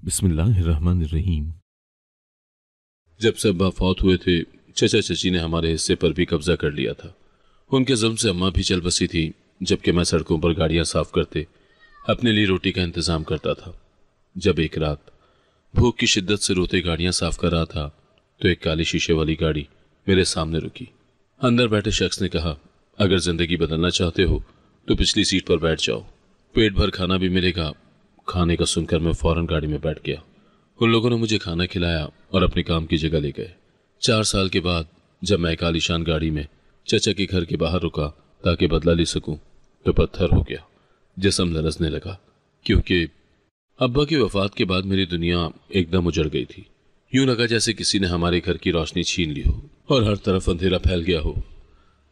बिस्मिल्लाहिर्रहमानिर्रहीम। जब से अब्बा फौत हुए थे, चचा चची ने हमारे हिस्से पर भी कब्जा कर लिया था। उनके जुल्म से अम्मा भी चल बसी थी, जबकि मैं सड़कों पर गाड़ियां साफ करते अपने लिए रोटी का इंतजाम करता था। जब एक रात भूख की शिद्दत से रोते गाड़ियां साफ कर रहा था तो एक काली शीशे वाली गाड़ी मेरे सामने रुकी। अंदर बैठे शख्स ने कहा, अगर जिंदगी बदलना चाहते हो तो पिछली सीट पर बैठ जाओ, पेट भर खाना भी मिलेगा। खाने का सुनकर मैं फौरन गाड़ी में बैठ गया। उन लोगों ने मुझे खाना खिलाया और अपने काम की जगह ले गए। 4 साल के बाद जब मैं एक आलीशान गाड़ी में चचा के घर के बाहर रुका ताकि बदला ले सकूं तो पत्थर हो गया, जिस्म लरजने लगा, क्योंकि अब्बा की वफात के बाद मेरी दुनिया एकदम उजड़ गई थी। यूं लगा जैसे किसी ने हमारे घर की रोशनी छीन ली हो और हर तरफ अंधेरा फैल गया हो।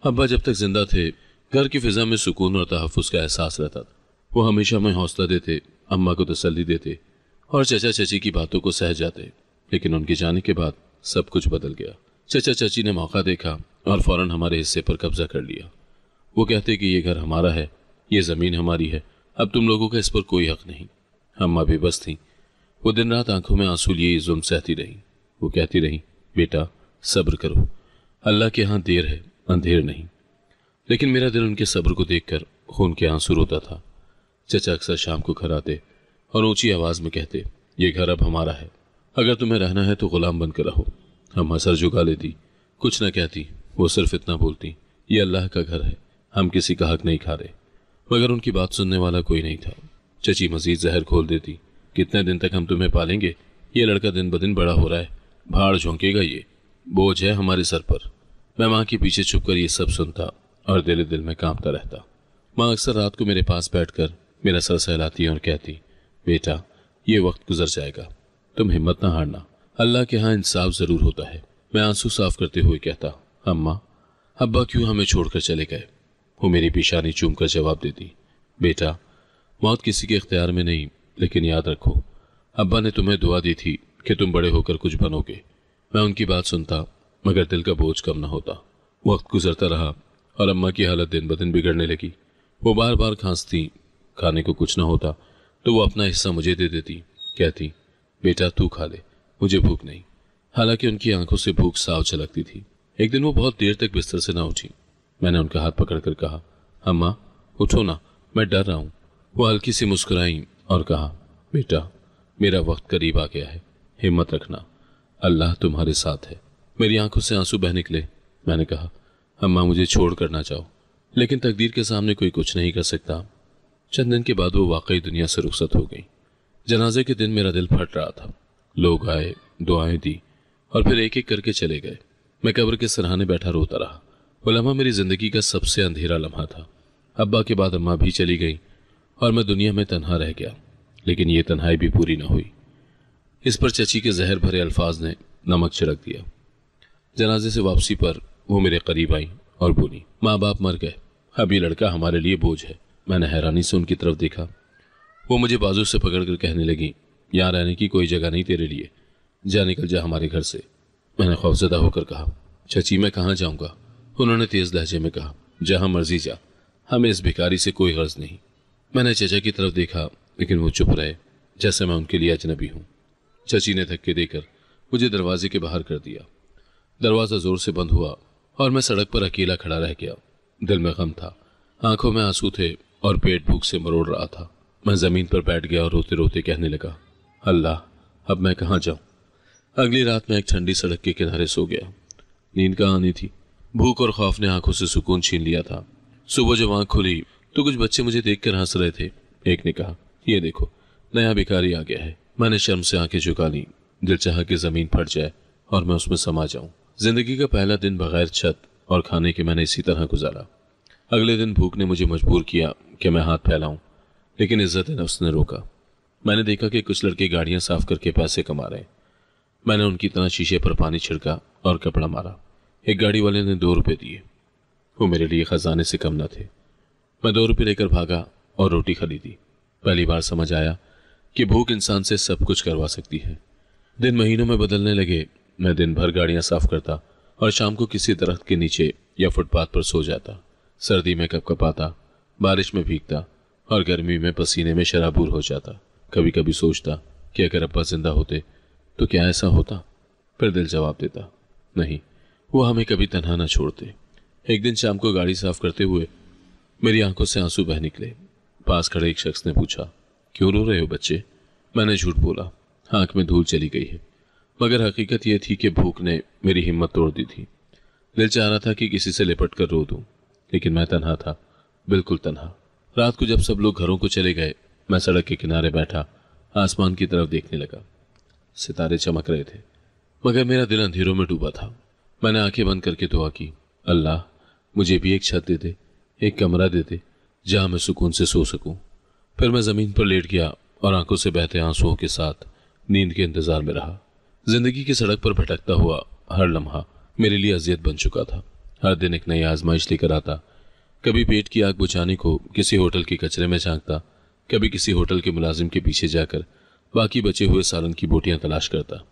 अब्बा जब तक जिंदा थे, घर की फिजा में सुकून और तहफ्फुज का एहसास रहता था। वो हमेशा हमें हौसला देते, अम्मा को तसल्ली देते और चचा चची की बातों को सह जाते। लेकिन उनके जाने के बाद सब कुछ बदल गया। चचा चची ने मौका देखा और फौरन हमारे हिस्से पर कब्जा कर लिया। वो कहते कि ये घर हमारा है, ये जमीन हमारी है, अब तुम लोगों का इस पर कोई हक नहीं। अम्मा बेबस थी। वो दिन रात आंखों में आंसू लिए जुल्म सहती रही। वो कहती रही, बेटा सब्र करो, अल्लाह के यहाँ देर है, अंधेर नहीं। लेकिन मेरा दिल उनके सब्र को देखकर खून के आंसू रोता था। चचा अक्सर शाम को घर आते और ऊंची आवाज में कहते, ये घर अब हमारा है, अगर तुम्हें रहना है तो गुलाम बनकर रहो। अम्मा सर झुका लेती, कुछ न कहती। वो सिर्फ इतना बोलती, ये अल्लाह का घर है, हम किसी का हक नहीं खा रहे। मगर उनकी बात सुनने वाला कोई नहीं था। चची मजीद जहर खोल देती, कितने दिन तक हम तुम्हें पालेंगे, ये लड़का दिन ब दिन बड़ा हो रहा है, भाड़ झोंकेगा, ये बोझ है हमारे सर पर। मैं माँ के पीछे छुपकर ये सब सुनता और दिल में कांपता रहता। माँ अक्सर रात को मेरे पास बैठकर मेरा सर सहलाती और कहती, बेटा ये वक्त गुजर जाएगा, तुम हिम्मत ना हारना, अल्लाह के यहाँ इंसाफ जरूर होता है। मैं आंसू साफ करते हुए कहता, अम्मा अब्बा क्यों हमें छोड़कर चले गए। वो मेरी पेशानी चूमकर जवाब देती, बेटा मौत किसी के इख्तियार में नहीं, लेकिन याद रखो अब्बा ने तुम्हें दुआ दी थी कि तुम बड़े होकर कुछ बनोगे। मैं उनकी बात सुनता मगर दिल का बोझ कम न होता। वक्त गुजरता रहा और अम्मा की हालत दिन ब दिन बिगड़ने लगी। वो बार बार खांसती, खाने को कुछ न होता तो वो अपना हिस्सा मुझे दे देती, कहती, बेटा तू खा ले, मुझे भूख नहीं। हालांकि उनकी आंखों से भूख साफ झलकती थी। एक दिन वो बहुत देर तक बिस्तर से ना उठी। मैंने उनका हाथ पकड़कर कहा, अम्मा उठो ना, मैं डर रहा हूं। वो हल्की सी मुस्कुराई और कहा, बेटा मेरा वक्त करीब आ गया है, हिम्मत रखना, अल्लाह तुम्हारे साथ है। मेरी आंखों से आंसू बह निकले। मैंने कहा, अम्मा मुझे छोड़ कर ना जाओ, लेकिन तकदीर के सामने कोई कुछ नहीं कर सकता। चंद दिन के बाद वो वाकई दुनिया से रुखसत हो गई। जनाजे के दिन मेरा दिल फट रहा था। लोग आए, दुआएं दी और फिर एक एक करके चले गए। मैं कब्र के सरहाने बैठा रोता रहा। वो लम्हा मेरी जिंदगी का सबसे अंधेरा लम्हा था। अब्बा के बाद अम्मा भी चली गई और मैं दुनिया में तन्हा रह गया। लेकिन ये तन्हाई भी पूरी न हुई। इस पर चची के जहर भरे अल्फाज ने नमक छिड़क दिया। जनाजे से वापसी पर वो मेरे करीब आई और बोली, माँ बाप मर गए, अब ये लड़का हमारे लिए बोझ है। मैंने हैरानी से उनकी तरफ देखा। वो मुझे बाजू से पकड़कर कहने लगी, यहाँ रहने की कोई जगह नहीं तेरे लिए, जा निकल जा हमारे घर से। मैंने खौफजदा होकर कहा, चची मैं कहाँ जाऊँगा। उन्होंने तेज लहजे में कहा, जहाँ मर्जी जा, हमें इस भिखारी से कोई गर्ज नहीं। मैंने चचा की तरफ देखा, लेकिन वो चुप रहे, जैसे मैं उनके लिए अजनबी हूँ। चची ने धक्के देकर मुझे दरवाजे के बाहर कर दिया। दरवाज़ा जोर से बंद हुआ और मैं सड़क पर अकेला खड़ा रह गया। दिल में गम था, आंखों में आंसू थे और पेट भूख से मरोड़ रहा था। मैं जमीन पर बैठ गया और रोते रोते कहने लगा, अल्लाह अब मैं कहाँ जाऊं। अगली रात मैं एक ठंडी सड़क के किनारे सो गया। नींद कहाँ आनी थी, भूख और खौफ ने आंखों से सुकून छीन लिया था। सुबह जब आंख खुली तो कुछ बच्चे मुझे देखकर हंस रहे थे। एक ने कहा, ये देखो नया भिखारी आ गया है। मैंने शर्म से आंखें झुका ली। दिल चाहा कि जमीन फट जाए और मैं उसमें समा जाऊं। जिंदगी का पहला दिन बगैर छत और खाने के मैंने इसी तरह गुजारा। अगले दिन भूख ने मुझे मजबूर किया कि मैं हाथ फैलाऊं, लेकिन इज्जत नफ्स ने रोका। मैंने देखा कि कुछ लड़के गाड़ियां साफ करके पैसे कमा रहे। मैंने उनकी तरह शीशे पर पानी छिड़का और कपड़ा मारा। एक गाड़ी वाले ने 2 रुपए दिए। वो मेरे लिए खजाने से कम न थे। मैं 2 रुपए लेकर भागा और रोटी खरीदी। पहली बार समझ आया कि भूख इंसान से सब कुछ करवा सकती है। दिन महीनों में बदलने लगे। मैं दिन भर गाड़ियां साफ करता और शाम को किसी दरख्त के नीचे या फुटपाथ पर सो जाता। सर्दी में कपकपाता, बारिश में भीगता और गर्मी में पसीने में शराबूर हो जाता। कभी कभी सोचता कि अगर अब्बा जिंदा होते तो क्या ऐसा होता। फिर दिल जवाब देता, नहीं, वो हमें कभी तन्हा न छोड़ते। एक दिन शाम को गाड़ी साफ करते हुए मेरी आंखों से आंसू बह निकले। पास खड़े एक शख्स ने पूछा, क्यों रो रहे हो बच्चे? मैंने झूठ बोला, आंख में धूल चली गई है। मगर हकीकत यह थी कि भूख ने मेरी हिम्मत तोड़ दी थी। दिल चाह रहा था कि किसी से लिपट कर रो दूं, लेकिन मैं तन्हा था, बिल्कुल तन्हा। रात को जब सब लोग घरों को चले गए, मैं सड़क के किनारे बैठा आसमान की तरफ देखने लगा। सितारे चमक रहे थे, मगर मेरा दिल अंधेरों में डूबा था। मैंने आंखें बंद करके दुआ की, अल्लाह मुझे भी एक छत दे दे, एक कमरा दे दे जहां मैं सुकून से सो सकूं। फिर मैं जमीन पर लेट गया और आंखों से बहते आंसुओं के साथ नींद के इंतजार में रहा। जिंदगी की सड़क पर भटकता हुआ हर लम्हा मेरे लिए अजियत बन चुका था। हर दिन एक नई आजमाइश लेकर आता। कभी पेट की आग बुझाने को किसी होटल के कचरे में झांकता, कभी किसी होटल के मुलाजिम के पीछे जाकर बाकी बचे हुए सालन की बोटियां तलाश करता।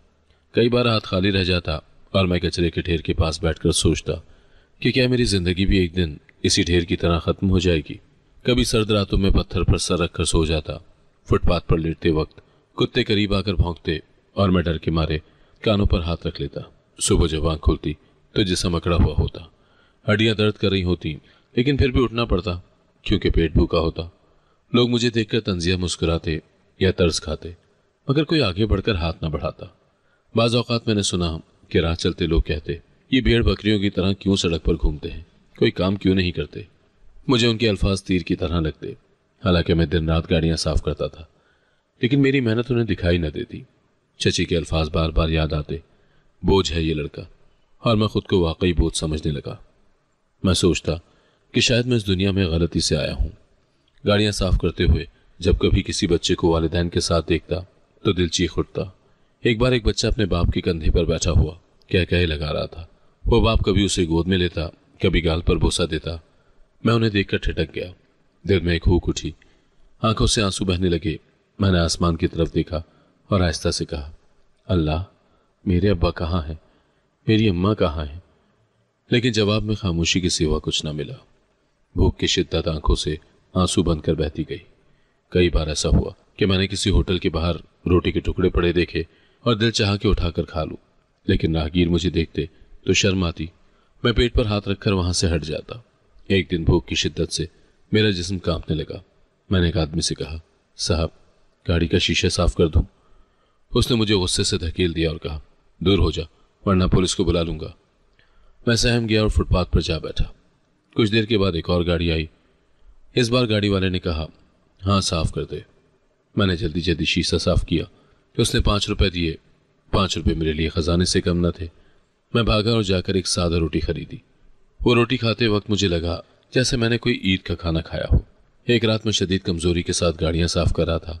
कई बार हाथ खाली रह जाता और मैं कचरे के ढेर के पास बैठकर सोचता कि क्या मेरी जिंदगी भी एक दिन इसी ढेर की तरह खत्म हो जाएगी। कभी सर्द रातों में पत्थर पर सर रखकर सो जाता। फुटपाथ पर लेटते वक्त कुत्ते करीब आकर भौंकते और मैं डर के मारे कानों पर हाथ रख लेता। सुबह जब आंख खुलती तो जिस्म अकड़ा हुआ होता, हड्डियां दर्द कर रही होती, लेकिन फिर भी उठना पड़ता क्योंकि पेट भूखा होता। लोग मुझे देखकर तंजिया मुस्कुराते या तर्ज खाते, मगर कोई आगे बढ़कर हाथ न बढ़ाता। बाज औकात मैंने सुना कि राह चलते लोग कहते, ये भेड़ बकरियों की तरह क्यों सड़क पर घूमते हैं, कोई काम क्यों नहीं करते। मुझे उनके अल्फाज तीर की तरह लगते। हालांकि मैं दिन रात गाड़ियां साफ करता था, लेकिन मेरी मेहनत उन्हें दिखाई न देती। चची के अल्फाज बार बार याद आते, बोझ है ये लड़का, और मैं खुद को वाकई बोझ समझने लगा। मैं सोचता कि शायद मैं इस दुनिया में गलती से आया हूं। गाड़ियां साफ करते हुए जब कभी किसी बच्चे को वालिदैन के साथ देखता तो दिल चीख उठता। एक बार एक बच्चा अपने बाप के कंधे पर बैठा हुआ कह कहे लगा रहा था। वो बाप कभी उसे गोद में लेता, कभी गाल पर बोसा देता। मैं उन्हें देखकर ठिठक गया। दिल में एक हुक उठी, आंखों से आंसू बहने लगे। मैंने आसमान की तरफ देखा और आहिस्ता से कहा, अल्लाह मेरे अब्बा कहाँ हैं, मेरी अम्मा कहाँ हैं? लेकिन जवाब में खामोशी के सिवा कुछ न मिला। भूख की शिद्दत आंखों से आंसू बनकर बहती गई। कई बार ऐसा हुआ कि मैंने किसी होटल के बाहर रोटी के टुकड़े पड़े देखे और दिल चाहा कि उठाकर खा लूं, लेकिन राहगीर मुझे देखते तो शर्म आती। मैं पेट पर हाथ रखकर वहां से हट जाता। एक दिन भूख की शिद्दत से मेरा जिस्म कांपने लगा। मैंने एक आदमी से कहा, साहब गाड़ी का शीशा साफ कर दूं? उसने मुझे गुस्से से धकेल दिया और कहा, दूर हो जा वरना पुलिस को बुला लूंगा। मैं सहम गया और फुटपाथ पर जा बैठा। कुछ देर के बाद एक और गाड़ी आई। इस बार गाड़ी वाले ने कहा, हाँ साफ कर दे। मैंने जल्दी जल्दी शीशा साफ किया तो उसने 5 रुपए दिए। 5 रुपए मेरे लिए खजाने से कम न थे। मैं भागा और जाकर एक सादा रोटी खरीदी। वो रोटी खाते वक्त मुझे लगा जैसे मैंने कोई ईद का खाना खाया हो। एक रात में शदीद कमजोरी के साथ गाड़ियां साफ कर रहा था।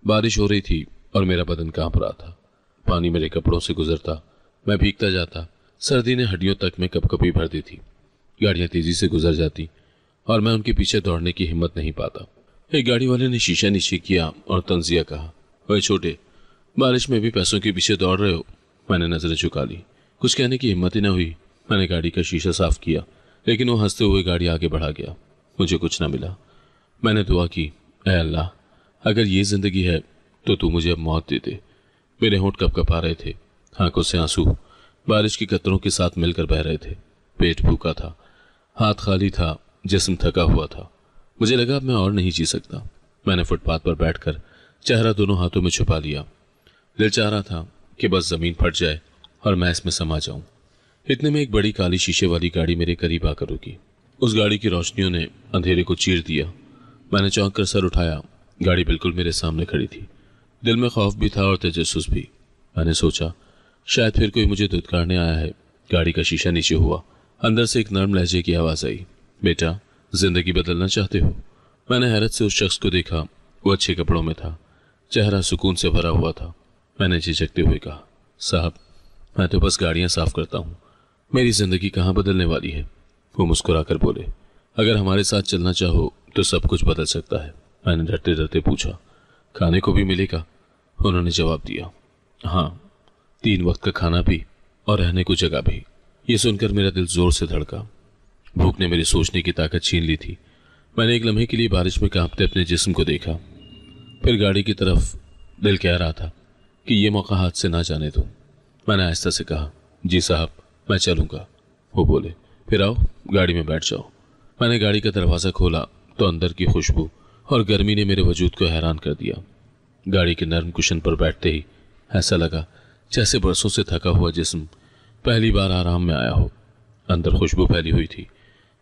बारिश हो रही थी और मेरा बदन कांप रहा था। पानी मेरे कपड़ों से गुजरता, मैं भीगता जाता। सर्दी ने हड्डियों तक में कपकपी भर दी थी। गाड़ियां तेजी से गुजर जाती और मैं उनके पीछे दौड़ने की हिम्मत नहीं पाता। एक गाड़ी वाले ने शीशा नीचे किया और तंजिया कहा, ओए छोटे, बारिश में भी पैसों के पीछे दौड़ रहे हो? मैंने नजरें झुका ली। कुछ कहने की हिम्मत ही न हुई। मैंने गाड़ी का शीशा साफ किया, लेकिन वो हंसते हुए गाड़ी आगे बढ़ा गया। मुझे कुछ न मिला। मैंने दुआ की, ऐ अल्लाह, अगर ये जिंदगी है तो तू मुझे अब मौत दे दे। मेरे होंठ कपकपा रहे थे, आंखों से आंसू बारिश की कतरों के साथ मिलकर बह रहे थे। पेट भूखा था, हाथ खाली था, जिस्म थका हुआ था। मुझे लगा अब मैं और नहीं जी सकता। मैंने फुटपाथ पर बैठकर चेहरा दोनों हाथों में छुपा लिया। दिल चाह रहा था कि बस जमीन फट जाए और मैं इसमें समा जाऊं। इतने में एक बड़ी काली शीशे वाली गाड़ी मेरे करीब आकर रुकी। उस गाड़ी की रोशनियों ने अंधेरे को चीर दिया। मैंने चौंक कर सर उठाया। गाड़ी बिल्कुल मेरे सामने खड़ी थी। दिल में खौफ भी था और तजस्सुस भी। मैंने सोचा शायद फिर कोई मुझे धुतकारने आया है। गाड़ी का शीशा नीचे हुआ। अंदर से एक नर्म लहजे की आवाज आई, बेटा जिंदगी बदलना चाहते हो? मैंने हैरत से उस शख्स को देखा। वो अच्छे कपड़ों में था, चेहरा सुकून से भरा हुआ था। मैंने झिझकते हुए कहा, साहब मैं तो बस गाड़ियां साफ करता हूँ, मेरी जिंदगी कहाँ बदलने वाली है। वो मुस्कुराकर बोले, अगर हमारे साथ चलना चाहो तो सब कुछ बदल सकता है। मैंने डरते डरते पूछा, खाने को भी मिलेगा? उन्होंने जवाब दिया, हाँ, 3 वक्त का खाना भी और रहने को जगह भी। ये सुनकर मेरा दिल जोर से धड़का। भूख ने मेरी सोचने की ताकत छीन ली थी। मैंने एक लम्हे के लिए बारिश में कांपते अपने जिस्म को देखा, फिर गाड़ी की तरफ दिल कह रहा था कि ये मौका हाथ से ना जाने दो। मैंने आहिस्ता से कहा, जी साहब, मैं चलूँगा। वो बोले, फिर आओ, गाड़ी में बैठ जाओ। मैंने गाड़ी का दरवाज़ा खोला तो अंदर की खुशबू और गर्मी ने मेरे वजूद को हैरान कर दिया। गाड़ी के नर्म कुशन पर बैठते ही ऐसा लगा जैसे बरसों से थका हुआ जिस्म पहली बार आराम में आया हो। अंदर खुशबू फैली हुई थी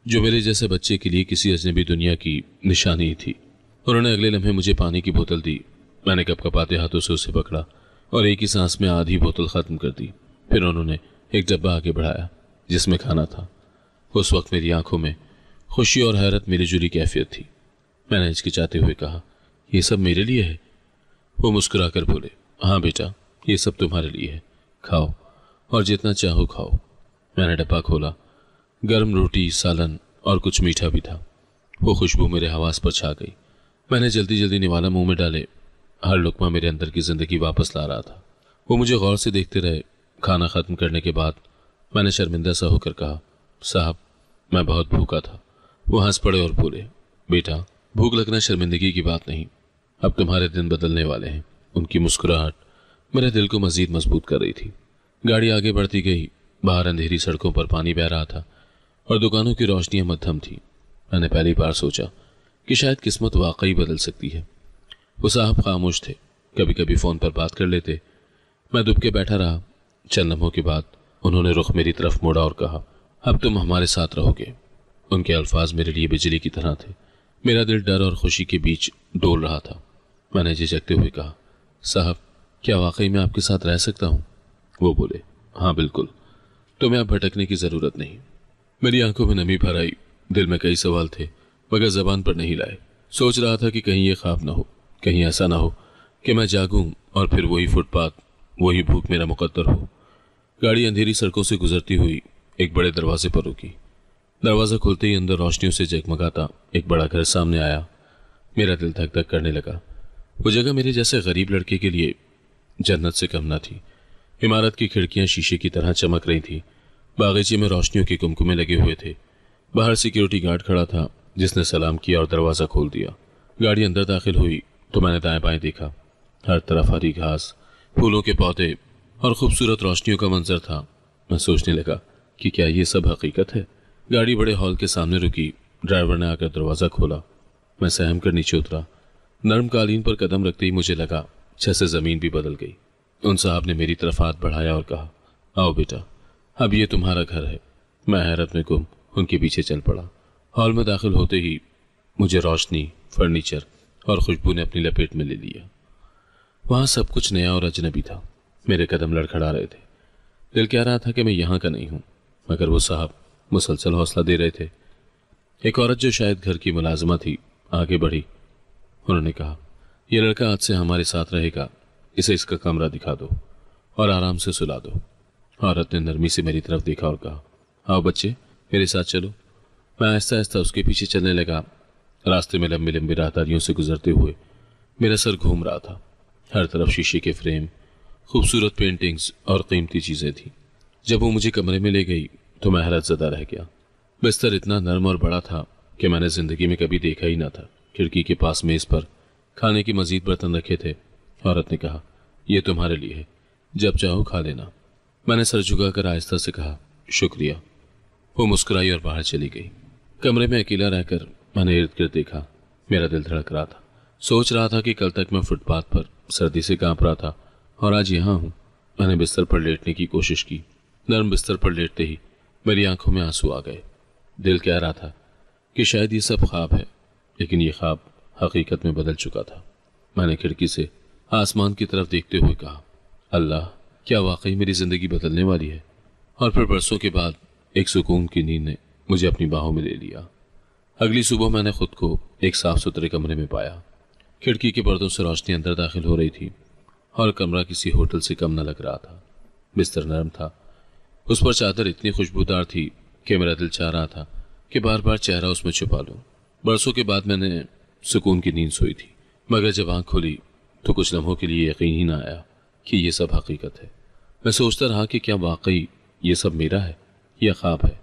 जो मेरे जैसे बच्चे के लिए किसी अजनबी दुनिया की निशानी थी। उन्होंने अगले लम्हे मुझे पानी की बोतल दी। मैंने कपकपाते हाथों से उसे पकड़ा और एक ही सांस में आधी बोतल ख़त्म कर दी। फिर उन्होंने एक डब्बा आगे बढ़ाया जिसमें खाना था। उस वक्त मेरी आंखों में खुशी और हैरत मिली जुली कैफियत थी। मैंने हिचकिचाते हुए कहा, ये सब मेरे लिए है? वो मुस्कुराकर बोले, हाँ बेटा, ये सब तुम्हारे लिए है, खाओ और जितना चाहो खाओ। मैंने डब्बा खोला। गर्म रोटी, सालन और कुछ मीठा भी था। वो खुशबू मेरे हवास पर छा गई। मैंने जल्दी जल्दी निवाला मुंह में डाले। हर लुकमा मेरे अंदर की जिंदगी वापस ला रहा था। वो मुझे गौर से देखते रहे। खाना खत्म करने के बाद मैंने शर्मिंदा सा होकर कहा, साहब, मैं बहुत भूखा था। वो हंस पड़े और बोले, बेटा, भूख लगना शर्मिंदगी की बात नहीं, अब तुम्हारे दिन बदलने वाले हैं। उनकी मुस्कुराहट मेरे दिल को मजीद मजबूत कर रही थी। गाड़ी आगे बढ़ती गई। बाहर अंधेरी सड़कों पर पानी बह रहा था और दुकानों की रोशनियां मध्यम थी। मैंने पहली बार सोचा कि शायद किस्मत वाकई बदल सकती है। वो साहब खामोश थे, कभी कभी फ़ोन पर बात कर लेते। मैं दुब के बैठा रहा। चंद लम्हों के बाद उन्होंने रुख मेरी तरफ मोड़ा और कहा, अब तुम हमारे साथ रहोगे। उनके अल्फाज मेरे लिए बिजली की तरह थे। मेरा दिल डर और खुशी के बीच डोल रहा था। मैंने झिझकते हुए कहा, साहब, क्या वाकई मैं आपके साथ रह सकता हूँ? वो बोले, हाँ बिल्कुल, तुम्हें अब भटकने की ज़रूरत नहीं। मेरी आंखों में नमी भर आई। दिल में कई सवाल थे मगर जबान पर नहीं लाए। सोच रहा था कि कहीं ये ख्वाब ना हो, कहीं ऐसा ना हो कि मैं जागूं और फिर वही फुटपाथ, वही भूख मेरा मुकद्दर हो। गाड़ी अंधेरी सड़कों से गुजरती हुई एक बड़े दरवाजे पर रुकी। दरवाज़ा खुलते ही अंदर रोशनियों से जगमगाता एक बड़ा घर सामने आया। मेरा दिल धक धक करने लगा। वो जगह मेरे जैसे गरीब लड़के के लिए जन्नत से कम न थी। इमारत की खिड़कियां शीशे की तरह चमक रही थी। बागीचे में रोशनियों के कुमकुमे लगे हुए थे। बाहर सिक्योरिटी गार्ड खड़ा था जिसने सलाम किया और दरवाज़ा खोल दिया। गाड़ी अंदर दाखिल हुई तो मैंने दाएं बाएं देखा। हर तरफ हरी घास, फूलों के पौधे और खूबसूरत रोशनियों का मंजर था। मैं सोचने लगा कि क्या ये सब हकीकत है। गाड़ी बड़े हॉल के सामने रुकी। ड्राइवर ने आकर दरवाज़ा खोला। मैं सहम कर नीचे उतरा। नरम कालीन पर कदम रखते ही मुझे लगा जैसे ज़मीन भी बदल गई। उन साहब ने मेरी तरफ हाथ बढ़ाया और कहा, आओ बेटा, अब ये तुम्हारा घर है। मैं हैरत में गुम उनके पीछे चल पड़ा। हॉल में दाखिल होते ही मुझे रोशनी, फर्नीचर और खुशबू ने अपनी लपेट में ले लिया। वहाँ सब कुछ नया और अजनबी था। मेरे कदम लड़खड़ा रहे थे। दिल कह रहा था कि मैं यहाँ का नहीं हूँ, मगर वो साहब मुसलसल हौसला दे रहे थे। एक औरत जो शायद घर की मुलाजिमा थी आगे बढ़ी। उन्होंने कहा, यह लड़का आज से हमारे साथ रहेगा, इसे इसका कमरा दिखा दो और आराम से सुला दो। औरत ने नरमी से मेरी तरफ देखा और कहा, आओ बच्चे, मेरे साथ चलो। मैं आहिस्ता आहिस्ता उसके पीछे चलने लगा। रास्ते में लंबी लंबी राहदारियों से गुजरते हुए मेरा सर घूम रहा था। हर तरफ शीशे के फ्रेम, खूबसूरत पेंटिंग्स और कीमती चीज़ें थी। जब वो मुझे कमरे में ले गई तो मैं हैरत ज़दा रह गया। बिस्तर इतना नरम और बड़ा था कि मैंने ज़िंदगी में कभी देखा ही ना था। खिड़की के पास मेज़ पर खाने के मज़ीद बर्तन रखे थे। औरत ने कहा, यह तुम्हारे लिए है, जब चाहो खा लेना। मैंने सर झुकाकर आहिस्ता से कहा, शुक्रिया। वो मुस्कुराई और बाहर चली गई। कमरे में अकेला रहकर मैंने इर्द गिर्द देखा। मेरा दिल धड़क रहा था। सोच रहा था कि कल तक मैं फुटपाथ पर सर्दी से कांप रहा था और आज यहाँ हूँ। मैंने बिस्तर पर लेटने की कोशिश की। नरम बिस्तर पर लेटते ही मेरी आंखों में आंसू आ गए। दिल कह रहा था कि शायद ये सब ख्वाब है, लेकिन ये ख्वाब हकीकत में बदल चुका था। मैंने खिड़की से आसमान की तरफ देखते हुए कहा, अल्लाह, क्या वाकई मेरी ज़िंदगी बदलने वाली है? और फिर बरसों के बाद एक सुकून की नींद ने मुझे अपनी बाहों में ले लिया। अगली सुबह मैंने खुद को एक साफ सुथरे कमरे में पाया। खिड़की के पर्दों से रोशनी अंदर दाखिल हो रही थी और कमरा किसी होटल से कम न लग रहा था। बिस्तर नरम था, उस पर चादर इतनी खुशबूदार थी कि मेरा दिल चाह रहा था कि बार बार चेहरा उसमें छुपा लूं। बरसों के बाद मैंने सुकून की नींद सोई थी, मगर जब आँख खुली तो कुछ लम्हों के लिए यकीन ही ना आया कि ये सब हकीकत है। मैं सोचता रहा कि क्या वाकई ये सब मेरा है या ख्वाब है।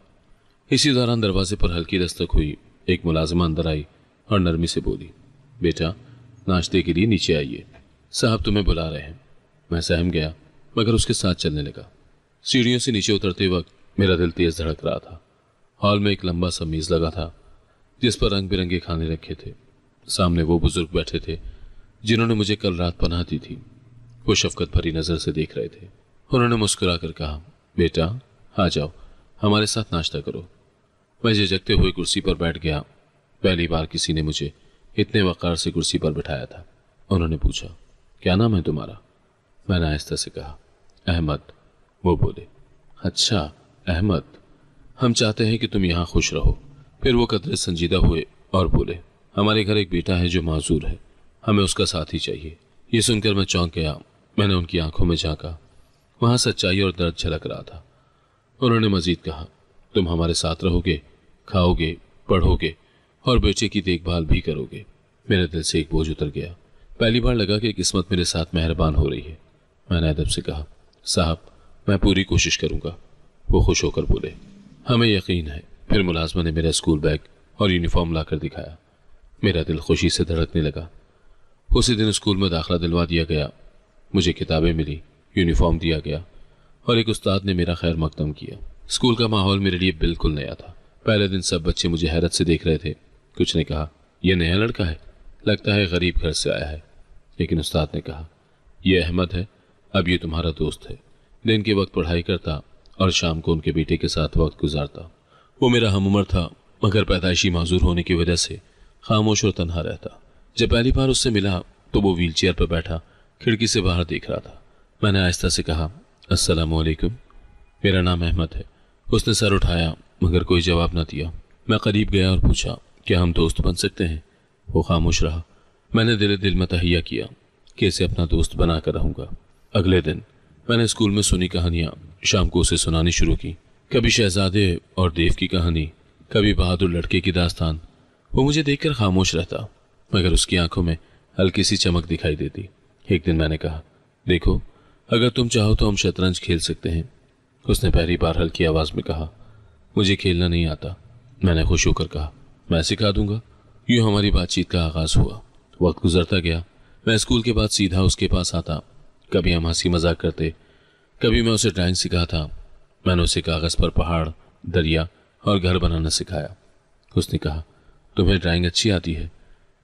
इसी दौरान दरवाजे पर हल्की दस्तक हुई। एक मुलाजिमा अंदर आई और नरमी से बोली, बेटा, नाश्ते के लिए नीचे आइए। साहब तुम्हें बुला रहे हैं। मैं सहम गया मगर उसके साथ चलने लगा। सीढ़ियों से नीचे उतरते वक्त मेरा दिल तेज धड़क रहा था। हॉल में एक लंबा सा मेज लगा था जिस पर रंग बिरंगे खाने रखे थे। सामने वो बुजुर्ग बैठे थे जिन्होंने मुझे कल रात पनाह दी थी। वो शफकत भरी नजर से देख रहे थे। उन्होंने मुस्कुरा कर कहा, बेटा आ जाओ, हमारे साथ नाश्ता करो। मैं झिझकते हुए कुर्सी पर बैठ गया। पहली बार किसी ने मुझे इतने वक़ार से कुर्सी पर बिठाया था। उन्होंने पूछा, क्या नाम है तुम्हारा? मैंने आहिस्ता से कहा, अहमद। वो बोले, अच्छा अहमद, हम चाहते हैं कि तुम यहाँ खुश रहो। फिर वो कदरे संजीदा हुए और बोले, हमारे घर एक बेटा है जो माजूर है, हमें उसका साथ ही चाहिए। ये सुनकर मैं चौंक गया। मैंने उनकी आंखों में झांका, वहाँ सच्चाई और दर्द झलक रहा था। उन्होंने मजीद कहा, तुम हमारे साथ रहोगे, खाओगे, पढ़ोगे और बेटे की देखभाल भी करोगे। मेरे दिल से एक बोझ उतर गया। पहली बार लगा कि किस्मत मेरे साथ मेहरबान हो रही है। मैंने अदब से कहा, साहब मैं पूरी कोशिश करूंगा। वो खुश होकर बोले, हमें यकीन है। फिर मुलाजमा ने मेरा स्कूल बैग और यूनिफॉर्म लाकर दिखाया। मेरा दिल खुशी से धड़कने लगा। उसी दिन स्कूल में दाखिला दिलवा दिया गया। मुझे किताबें मिली, यूनिफॉर्म दिया गया और एक उस्ताद ने मेरा खैर मकदम किया। स्कूल का माहौल मेरे लिए बिल्कुल नया था। पहले दिन सब बच्चे मुझे हैरत से देख रहे थे। कुछ ने कहा, यह नया लड़का है, लगता है गरीब घर से आया है। लेकिन उस्ताद ने कहा, यह अहमद है, अब ये तुम्हारा दोस्त है। दिन के वक्त पढ़ाई करता और शाम को उनके बेटे के साथ वक्त गुजारता। वो मेरा हमउम्र था मगर पैदाइशी माजूर होने की वजह से खामोश और तन्हा रहता। जब पहली बार उससे मिला तो वो व्हील चेयर पर बैठा खिड़की से बाहर देख रहा था। मैंने आहिस्ता से कहा, अस्सलामु अलैकुम, मेरा नाम अहमद है। उसने सर उठाया मगर कोई जवाब न दिया। मैं करीब गया और पूछा, क्या हम दोस्त बन सकते हैं? वो खामोश रहा। मैंने दिल में तहिया किया कि इसे अपना दोस्त बनाकर रहूंगा। अगले दिन मैंने स्कूल में सुनी कहानियां शाम को उसे सुनानी शुरू की। कभी शहजादे और देव की कहानी, कभी बहादुर लड़के की दास्तान। वो मुझे देखकर खामोश रहता मगर उसकी आंखों में हल्की सी चमक दिखाई देती। एक दिन मैंने कहा, देखो अगर तुम चाहो तो हम शतरंज खेल सकते हैं। उसने पहली बार हल्की आवाज में कहा, मुझे खेलना नहीं आता। मैंने खुश होकर कहा, मैं सिखा दूंगा। यूं हमारी बातचीत का आगाज हुआ। वक्त गुजरता गया। मैं स्कूल के बाद सीधा उसके पास आता। कभी हम हंसी मजाक करते, कभी मैं उसे ड्राइंग सिखाता। मैंने उसे कागज पर पहाड़, दरिया और घर बनाना सिखाया। उसने कहा, तुम्हें ड्राइंग अच्छी आती है?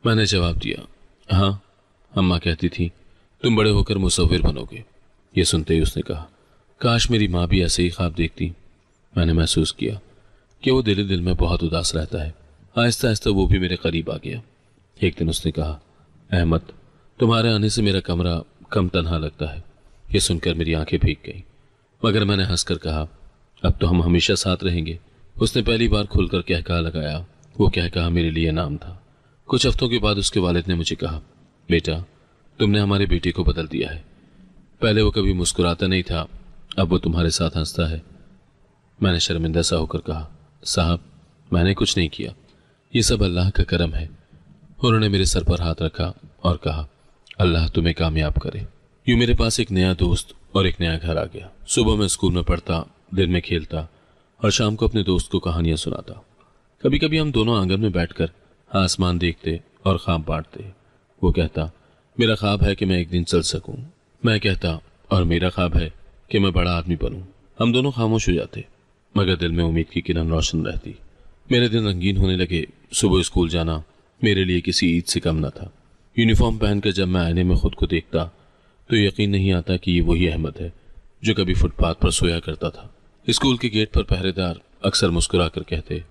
मैंने जवाब दिया, हाँ, अम्मा कहती थी तुम बड़े होकर मुसव्विर बनोगे। ये सुनते ही उसने कहा, काश मेरी माँ भी ऐसे ही ख्वाब देखती। मैंने महसूस किया कि वो दिल में बहुत उदास रहता है। आहिस्ता आहिस्ता वो भी मेरे करीब आ गया। एक दिन उसने कहा, अहमद, तुम्हारे आने से मेरा कमरा कम तन्हा लगता है। ये सुनकर मेरी आंखें भीग गईं मगर मैंने हंसकर कहा, अब तो हम हमेशा साथ रहेंगे। उसने पहली बार खुलकर कहकहा लगाया। वो कहकहा मेरे लिए नाम था। कुछ हफ्तों के बाद उसके वालिद ने मुझे कहा, बेटा तुमने हमारे बेटे को बदल दिया है। पहले वो कभी मुस्कुराता नहीं था, अब वो तुम्हारे साथ हंसता है। मैंने शर्मिंदा सा होकर कहा, साहब मैंने कुछ नहीं किया, ये सब अल्लाह का करम है। उन्होंने मेरे सर पर हाथ रखा और कहा, अल्लाह तुम्हें कामयाब करे। यूं मेरे पास एक नया दोस्त और एक नया घर आ गया। सुबह मैं स्कूल में पढ़ता, दिन में खेलता और शाम को अपने दोस्त को कहानियां सुनाता। कभी कभी हम दोनों आंगन में बैठकर आसमान देखते और ख्वाब बांटते। वो कहता, मेरा ख्वाब है कि मैं एक दिन चल सकूं। मैं कहता, और मेरा ख्वाब है कि मैं बड़ा आदमी बनूं। हम दोनों खामोश हो जाते मगर दिल में उम्मीद की किरण रोशन रहती। मेरे दिन रंगीन होने लगे। सुबह स्कूल जाना मेरे लिए किसी ईद से कम न था। यूनिफॉर्म पहनकर जब मैं आईने में खुद को देखता तो यकीन नहीं आता कि ये वही अहमद है जो कभी फुटपाथ पर सोया करता था। स्कूल के गेट पर पहरेदार अक्सर मुस्कुरा कर कहते,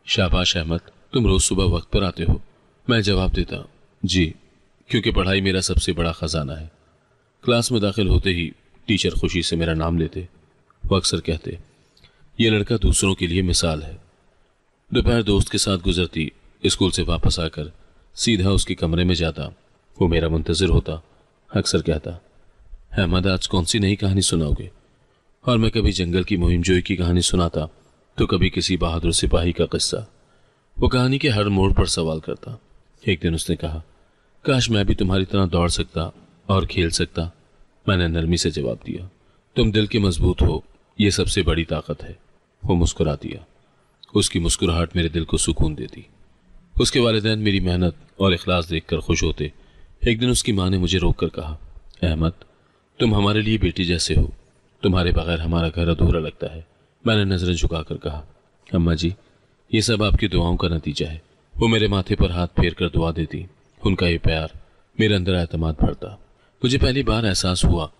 शाबाश अहमद, तुम रोज सुबह वक्त पर आते हो। मैं जवाब देता, जी, क्योंकि पढ़ाई मेरा सबसे बड़ा खजाना है। क्लास में दाखिल होते ही टीचर खुशी से मेरा नाम लेते। वो अक्सर कहते, ये लड़का दूसरों के लिए मिसाल है। दोपहर दोस्त के साथ गुजरती। स्कूल से वापस आकर सीधा उसके कमरे में जाता। वो मेरा मुंतजिर होता। अक्सर कहता, अहमद आज कौन सी नई कहानी सुनाओगे? और मैं कभी जंगल की मुहिमजोई की कहानी सुनाता तो कभी किसी बहादुर सिपाही का किस्सा। वो कहानी के हर मोड़ पर सवाल करता। एक दिन उसने कहा, काश मैं भी तुम्हारी तरह दौड़ सकता और खेल सकता। मैंने नरमी से जवाब दिया, तुम दिल के मजबूत हो, ये सबसे बड़ी ताकत है। वो मुस्कुरा दिया। उसकी मुस्कुराहट मेरे दिल को सुकून देती। उसके वालिदैन मेरी मेहनत और इखलास देखकर खुश होते। एक दिन उसकी माँ ने मुझे रोककर कहा, अहमद, तुम हमारे लिए बेटी जैसे हो, तुम्हारे बगैर हमारा घर अधूरा लगता है। मैंने नजरें झुकाकर कहा, अम्मा जी, ये सब आपकी दुआओं का नतीजा है। वो मेरे माथे पर हाथ फेर कर दुआ देती। उनका ये प्यार मेरे अंदर एतमाद भरता। मुझे पहली बार एहसास हुआ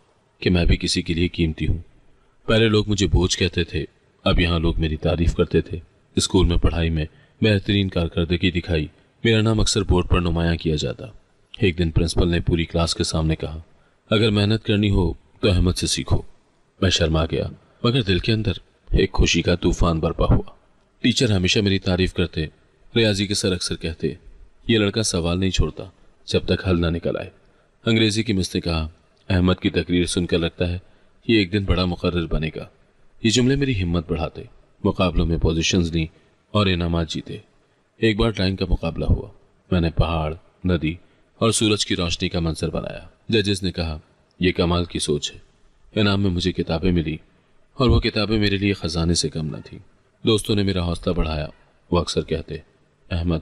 कि मैं भी किसी के लिए कीमती हूँ। पहले लोग मुझे बोझ कहते थे, अब यहाँ लोग मेरी तारीफ करते थे। स्कूल में पढ़ाई में बेहतरीन कारकर्दगी दिखाई, मेरा नाम अक्सर बोर्ड पर नुमायां किया जाता। एक दिन प्रिंसिपल ने पूरी क्लास के सामने कहा, अगर मेहनत करनी हो तो अहमद से सीखो। मैं शर्मा गया, मगर दिल के अंदर एक खुशी का तूफान बरपा हुआ। टीचर हमेशा मेरी तारीफ करते। रियाजी के सर अक्सर कहते, ये लड़का सवाल नहीं छोड़ता जब तक हल ना निकल आए। अंग्रेजी की मिस ने कहा, अहमद की तकरीर सुनकर लगता है ये एक दिन बड़ा मुकर्रर बनेगा। ये जुमले मेरी हिम्मत बढ़ाते। मुकाबलों में पोजीशंस ली और इनामात जीते। एक बार ड्राइंग का मुकाबला हुआ। मैंने पहाड़, नदी और सूरज की रोशनी का मंजर बनाया। जजेस ने कहा, यह कमाल की सोच है। इनाम में मुझे किताबें मिली और वो किताबें मेरे लिए खजाने से कम न थी। दोस्तों ने मेरा हौसला बढ़ाया। वो अक्सर कहते, अहमद,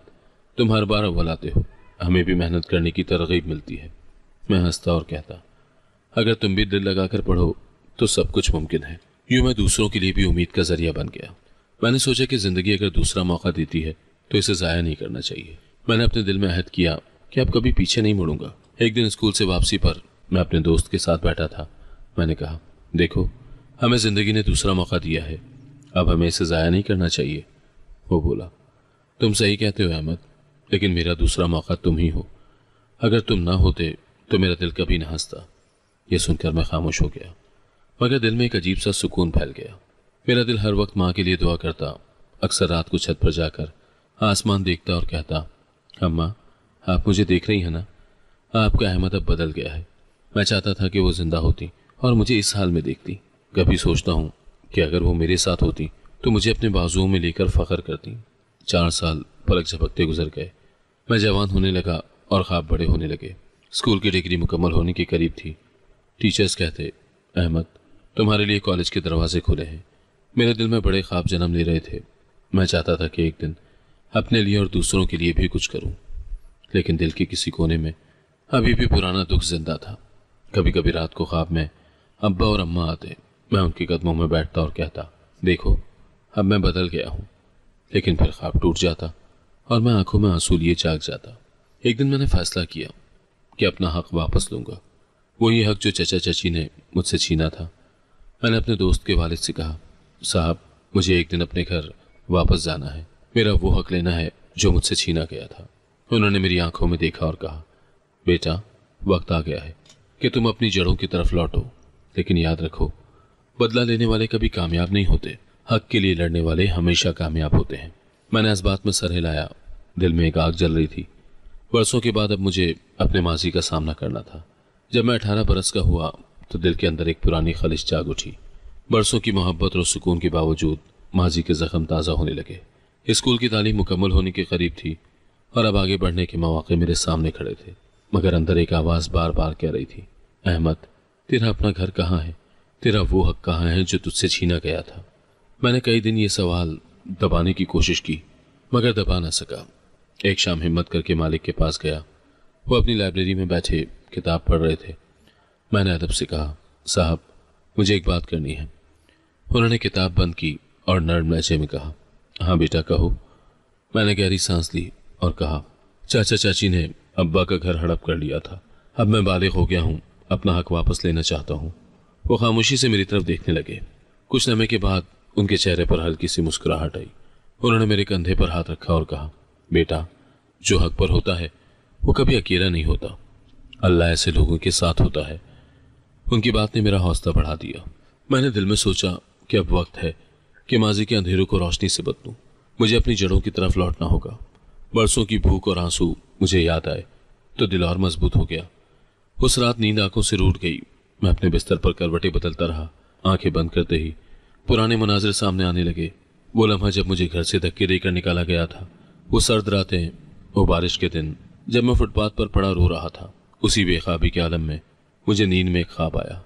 तुम हर बार अव्वल आते हो, हमें भी मेहनत करने की तरगीब मिलती है। मैं हंसता और कहता, अगर तुम भी दिल लगाकर पढ़ो तो सब कुछ मुमकिन है। यूं मैं दूसरों के लिए भी उम्मीद का जरिया बन गया। मैंने सोचा कि जिंदगी अगर दूसरा मौका देती है तो इसे जाया नहीं करना चाहिए। मैंने अपने दिल में अहद किया कि अब कभी पीछे नहीं मुड़ूंगा। एक दिन स्कूल से वापसी पर मैं अपने दोस्त के साथ बैठा था। मैंने कहा, देखो, हमें जिंदगी ने दूसरा मौका दिया है, अब हमें इसे जाया नहीं करना चाहिए। वो बोला, तुम सही कहते हो अहमद, लेकिन मेरा दूसरा मौका तुम ही हो। अगर तुम ना होते तो मेरा दिल कभी ना हंसता। यह सुनकर मैं खामोश हो गया, मगर दिल में एक अजीब सा सुकून फैल गया। मेरा दिल हर वक्त माँ के लिए दुआ करता। अक्सर रात को छत पर जाकर आसमान देखता और कहता, अम्मा, आप मुझे देख रही हैं ना? आपका अहमद अब बदल गया है। मैं चाहता था कि वो जिंदा होती और मुझे इस हाल में देखती। कभी सोचता हूँ कि अगर वो मेरे साथ होती तो मुझे अपने बाजुओं में लेकर फख्र करती। 4 साल पलक झपकते गुजर गए। मैं जवान होने लगा और ख्वाब बड़े होने लगे। स्कूल की डिग्री मुकम्मल होने के करीब थी। टीचर्स कहते, अहमद, तुम्हारे लिए कॉलेज के दरवाजे खुले हैं। मेरे दिल में बड़े ख्वाब जन्म ले रहे थे। मैं चाहता था कि एक दिन अपने लिए और दूसरों के लिए भी कुछ करूं, लेकिन दिल के किसी कोने में अभी भी पुराना दुख जिंदा था। कभी कभी रात को ख्वाब में अब्बा और अम्मा आते। मैं उनके कदमों में बैठता और कहता, देखो, अब मैं बदल गया हूं। लेकिन फिर ख्वाब टूट जाता और मैं आंखों में आंसू लिए जाग जाता। एक दिन मैंने फैसला किया कि अपना हक वापस लूंगा, वही हक जो चचा चची ने मुझसे छीना था। मैंने अपने दोस्त के वालिद से कहा, साहब, मुझे एक दिन अपने घर वापस जाना है। मेरा वो हक लेना है जो मुझसे छीना गया था। उन्होंने मेरी आंखों में देखा और कहा, बेटा, वक्त आ गया है कि तुम अपनी जड़ों की तरफ लौटो, लेकिन याद रखो, बदला लेने वाले कभी कामयाब नहीं होते, हक के लिए लड़ने वाले हमेशा कामयाब होते हैं। मैंने इस बात में सर हिलाया। दिल में एक आग जल रही थी। बरसों के बाद अब मुझे अपने माजी का सामना करना था। जब मैं 18 बरस का हुआ तो दिल के अंदर एक पुरानी खलिश जाग उठी। बरसों की मोहब्बत और सुकून के बावजूद माजी के जख्म ताज़ा होने लगे। स्कूल की तालीम मुकम्मल होने के करीब थी और अब आगे बढ़ने के मौके मेरे सामने खड़े थे, मगर अंदर एक आवाज़ बार बार कह रही थी, अहमद, तेरा अपना घर कहाँ है? तेरा वो हक कहाँ है जो तुझसे छीना गया था? मैंने कई दिन ये सवाल दबाने की कोशिश की, मगर दबा ना सका। एक शाम हिम्मत करके मालिक के पास गया। वो अपनी लाइब्रेरी में बैठे किताब पढ़ रहे थे। मैंने अदब से कहा, साहब, मुझे एक बात करनी है। उन्होंने किताब बंद की और नर्म लहजे में कहा, हाँ बेटा, कहो। मैंने गहरी सांस ली और कहा, चाचा चाची ने अब्बा का घर हड़प कर लिया था। अब मैं बालिग हो गया हूँ, अपना हक वापस लेना चाहता हूँ। वो खामोशी से मेरी तरफ देखने लगे। कुछ समय के बाद उनके चेहरे पर हल्की सी मुस्कुराहट आई। उन्होंने मेरे कंधे पर हाथ रखा और कहा, बेटा, जो हक पर होता है वो कभी अकेला नहीं होता, अल्लाह ऐसे लोगों के साथ होता है। उनकी बात ने मेरा हौसला बढ़ा दिया। मैंने दिल में सोचा कि अब वक्त है कि माजी के अंधेरों को रोशनी से बदलूं। मुझे अपनी जड़ों की तरफ लौटना होगा। बरसों की भूख और आंसू मुझे याद आए तो दिल और मजबूत हो गया। उस रात नींद आंखों से रूठ गई। मैं अपने बिस्तर पर करवटें बदलता रहा। आंखें बंद करते ही पुराने मनाजिर सामने आने लगे। वो लम्हा जब मुझे घर से धक्के देकर निकाला गया था, वो सर्द रातें, वो बारिश के दिन जब मैं फुटपाथ पर पड़ा रो रहा था। उसी बेख्वाबी के आलम में मुझे नींद में एक ख्वाब आया।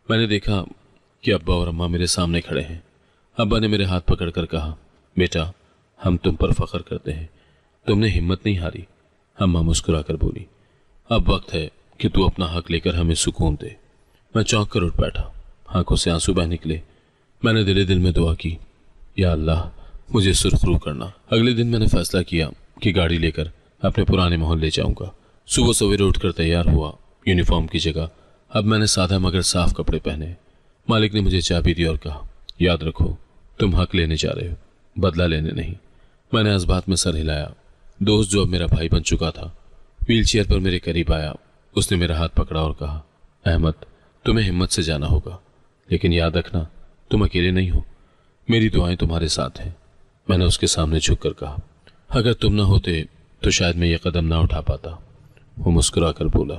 मैंने देखा कि अब्बा और अम्मा मेरे सामने खड़े हैं। अब्बा ने मेरे हाथ पकड़कर कहा, बेटा, हम तुम पर फख्र करते हैं, तुमने हिम्मत नहीं हारी। अम्मा मुस्कुराकर बोली, अब वक्त है कि तू अपना हक लेकर हमें सुकून दे। मैं चौंक कर उठ बैठा, आंखों से आंसू बह निकले। मैंने दिले दिल में दुआ की, या अल्लाह मुझे सुरखरू करना। अगले दिन मैंने फैसला किया कि गाड़ी लेकर अपने पुराने मोहल्ले जाऊंगा। सुबह सवेरे उठकर तैयार हुआ। यूनिफॉर्म की जगह अब मैंने सादा मगर साफ कपड़े पहने। मालिक ने मुझे चाबी दी और कहा, याद रखो तुम हक लेने जा रहे हो, बदला लेने नहीं। मैंने इस बात में सर हिलाया। दोस्त जो अब मेरा भाई बन चुका था व्हीलचेयर पर मेरे करीब आया। उसने मेरा हाथ पकड़ा और कहा, अहमद तुम्हें हिम्मत से जाना होगा, लेकिन याद रखना तुम अकेले नहीं हो, मेरी दुआएं तुम्हारे साथ हैं। मैंने उसके सामने झुककर कहा, अगर तुम ना होते तो शायद मैं ये कदम ना उठा पाता। वो मुस्कुरा कर बोला,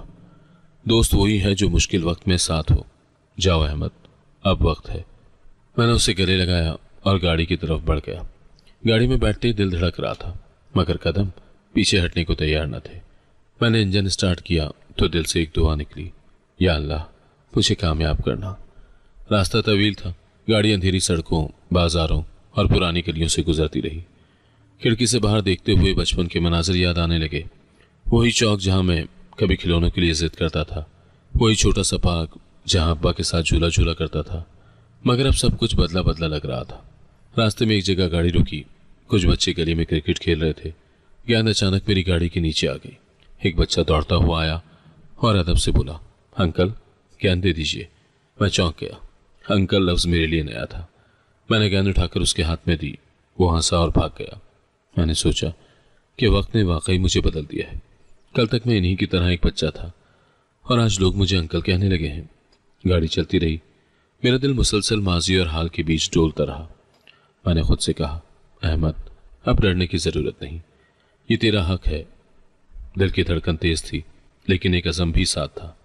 दोस्त वही है जो मुश्किल वक्त में साथ हो। जाओ अहमद, अब वक्त है। मैंने उसे गले लगाया और गाड़ी की तरफ बढ़ गया। गाड़ी में बैठते ही दिल धड़क रहा था, मगर कदम पीछे हटने को तैयार न थे। मैंने इंजन स्टार्ट किया तो दिल से एक दुआ निकली, या अल्लाह मुझे कामयाब करना। रास्ता तवील था। गाड़ी अंधेरी सड़कों, बाजारों और पुरानी गलियों से गुजरती रही। खिड़की से बाहर देखते हुए बचपन के मनाजिर याद आने लगे। वही चौक जहां मैं कभी खिलौनों के लिए जिद करता था, वही छोटा सा पार्क जहां अब्बा के साथ झूला झूला करता था। मगर अब सब कुछ बदला बदला लग रहा था। रास्ते में एक जगह गाड़ी रुकी। कुछ बच्चे गली में क्रिकेट खेल रहे थे। गेंद अचानक मेरी गाड़ी के नीचे आ गई। एक बच्चा दौड़ता हुआ आया और अदब से बोला, अंकल गेंद दे दीजिए। मैं चौंक गया। अंकल लफ्ज मेरे लिए नया था। मैंने गेंद उठाकर उसके हाथ में दी। वो हंसा और भाग गया। मैंने सोचा कि वक्त ने वाकई मुझे बदल दिया है। कल तक मैं इन्हीं की तरह एक बच्चा था और आज लोग मुझे अंकल कहने लगे हैं। गाड़ी चलती रही। मेरा दिल मुसलसल माजी और हाल के बीच डोलता रहा। मैंने खुद से कहा, अहमद अब डरने की जरूरत नहीं, ये तेरा हक है। दिल की धड़कन तेज थी, लेकिन एक अज़म भी साथ था।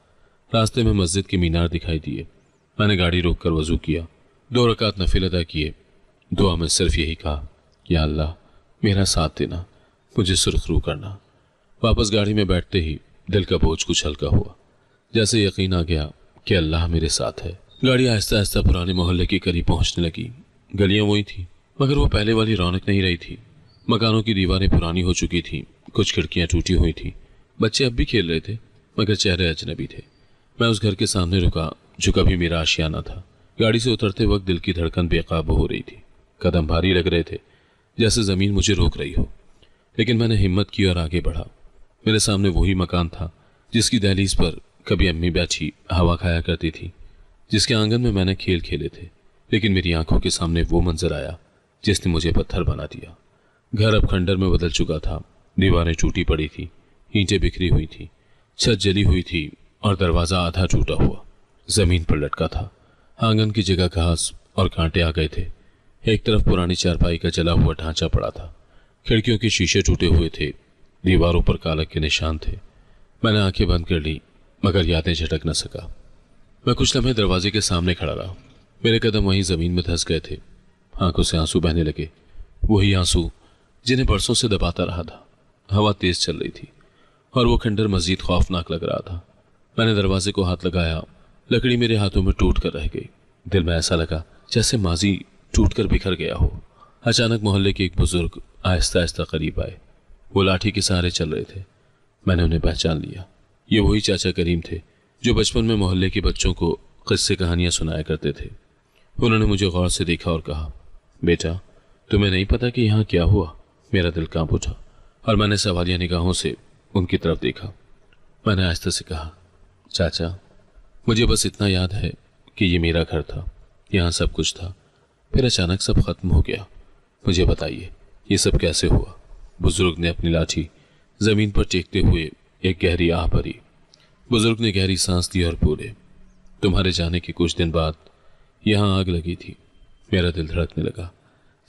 रास्ते में मस्जिद के मीनार दिखाई दिए। मैंने गाड़ी रोककर वजू किया, 2 रकात नफिल अदा किए। दुआ में सिर्फ यही कहा, या अल्लाह मेरा साथ देना, मुझे सुरखरू करना। वापस गाड़ी में बैठते ही दिल का बोझ कुछ हल्का हुआ, जैसे यकीन आ गया कि अल्लाह मेरे साथ है। गाड़ी आहिस्ता आहिस्ता पुराने मोहल्ले के करीब पहुंचने लगी। गलियां वही थी, मगर वो पहले वाली रौनक नहीं रही थी। मकानों की दीवारें पुरानी हो चुकी थीं, कुछ खिड़कियां टूटी हुई थीं। बच्चे अब भी खेल रहे थे, मगर चेहरे अजनबी थे। मैं उस घर के सामने रुका जो कभी मेरा आशियाना था। गाड़ी से उतरते वक्त दिल की धड़कन बेकाबू हो रही थी। कदम भारी लग रहे थे, जैसे जमीन मुझे रोक रही हो। लेकिन मैंने हिम्मत की और आगे बढ़ा। मेरे सामने वही मकान था जिसकी दहलीज पर कभी अम्मी बैठी हवा खाया करती थी, जिसके आंगन में मैंने खेल खेले थे। लेकिन मेरी आंखों के सामने वो मंजर आया जिसने मुझे पत्थर बना दिया। घर अब खंडर में बदल चुका था। दीवारें टूटी पड़ी थी, ईंटें बिखरी हुई थी, छत जली हुई थी और दरवाजा आधा टूटा हुआ जमीन पर लटका था। आंगन की जगह घास और कांटे आ गए थे। एक तरफ पुरानी चारपाई का जला हुआ ढांचा पड़ा था। खिड़कियों के शीशे टूटे हुए थे, दीवारों पर कालक के निशान थे। मैंने आंखें बंद कर ली, मगर यादें झटक न सका। मैं कुछ लम्हे दरवाजे के सामने खड़ा रहा। मेरे कदम वहीं जमीन में धंस गए थे। आंखों से आंसू बहने लगे, वही आंसू जिन्हें बरसों से दबाता रहा था। हवा तेज चल रही थी और वो खंडर मजीद खौफनाक लग रहा था। मैंने दरवाजे को हाथ लगाया, लकड़ी मेरे हाथों में टूट कर रह गई। दिल में ऐसा लगा जैसे माजी टूट कर बिखर गया हो। अचानक मोहल्ले के एक बुजुर्ग आहिस्ता आहिस्ता करीब आए। वो लाठी के सहारे चल रहे थे। मैंने उन्हें पहचान लिया। ये वही चाचा करीम थे जो बचपन में मोहल्ले के बच्चों को किस्से कहानियां सुनाया करते थे। उन्होंने मुझे गौर से देखा और कहा, बेटा तुम्हें नहीं पता कि यहाँ क्या हुआ? मेरा दिल कांप उठा और मैंने सवालिया निगाहों से उनकी तरफ देखा। मैंने आहिस्ता से कहा, चाचा मुझे बस इतना याद है कि ये मेरा घर था, यहाँ सब कुछ था, फिर अचानक सब खत्म हो गया। मुझे बताइए ये सब कैसे हुआ? बुजुर्ग ने अपनी लाठी जमीन पर टेकते हुए एक गहरी आह भरी। बुजुर्ग ने गहरी सांस ली और बोले, तुम्हारे जाने के कुछ दिन बाद यहाँ आग लगी थी। मेरा दिल धड़कने लगा,